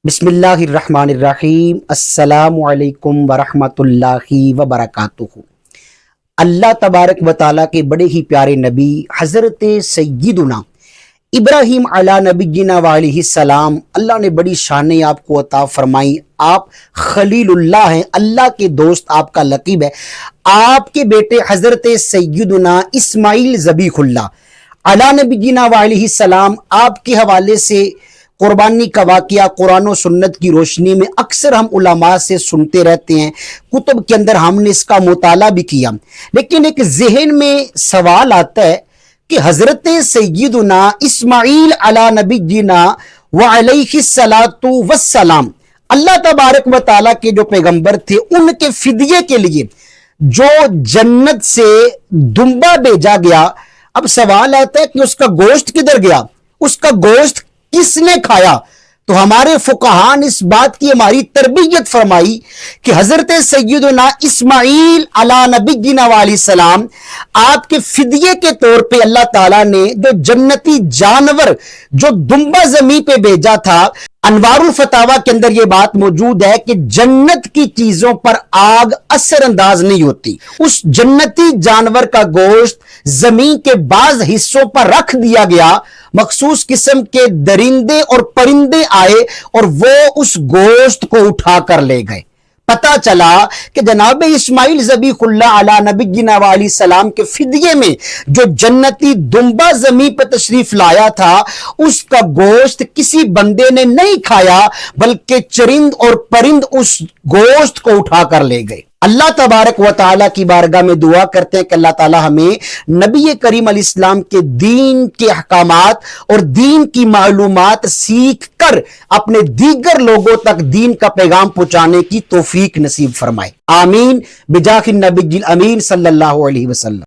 بسم اللہ الرحمن الرحیم۔ السلام علیکم ورحمۃ اللہ وبرکاتہ۔ اللہ تبارک و تعالیٰ کے بڑے ہی پیارے نبی حضرت سیدنا ابراہیم علی نبینا وعلیہ السلام، اللہ نے بڑی شانیں آپ کو عطا فرمائی۔ آپ خلیل اللہ ہیں، اللہ کے دوست آپ کا لقب ہے۔ آپ کے بیٹے حضرت سیدنا اسماعیل ذبیح اللہ علی نبینا وعلیہ السلام، آپ کے حوالے سے قربانی کا واقعہ قرآن و سنت کی روشنی میں اکثر ہم علماء سے سنتے رہتے ہیں، کتب کے اندر ہم نے اس کا مطالعہ بھی کیا، لیکن ایک ذہن میں سوال آتا ہے کہ حضرت سیدنا اسماعیل علی نبینا وعلیہ الصلاۃ والسلام، اللہ تبارک و تعالیٰ کے جو پیغمبر تھے، ان کے فدیے کے لیے جو جنت سے دمبا بھیجا گیا، اب سوال آتا ہے کہ اس کا گوشت کدھر گیا، اس کا گوشت کس نے کھایا؟ تو ہمارے فقہاء نے اس بات کی ہماری تربیت فرمائی کہ حضرت سیدنا اسماعیل علی نبینا علیہ السلام، آپ کے فدیے کے طور پہ اللہ تعالیٰ نے جو جنتی جانور جو دمبا زمین پہ بھیجا تھا، انوار الفتاوی کے اندر یہ بات موجود ہے کہ جنت کی چیزوں پر آگ اثر انداز نہیں ہوتی۔ اس جنتی جانور کا گوشت زمین کے بعض حصوں پر رکھ دیا گیا، مخصوص قسم کے درندے اور پرندے آئے اور وہ اس گوشت کو اٹھا کر لے گئے۔ پتا چلا کہ جناب اسماعیل ذبیح اللہ علی نبینا علیہ السلام کے فدیے میں جو جنتی دمبا زمین پر تشریف لایا تھا، اس کا گوشت کسی بندے نے نہیں کھایا، بلکہ چرند اور پرند اس گوشت کو اٹھا کر لے گئے۔ اللہ تبارک و تعالیٰ کی بارگاہ میں دعا کرتے ہیں کہ اللہ تعالیٰ ہمیں نبی کریم علیہ السلام کے دین کے احکامات اور دین کی معلومات سیکھ کر اپنے دیگر لوگوں تک دین کا پیغام پہنچانے کی توفیق نصیب فرمائے۔ آمین بجاہ النبی الامین صلی اللہ علیہ وسلم۔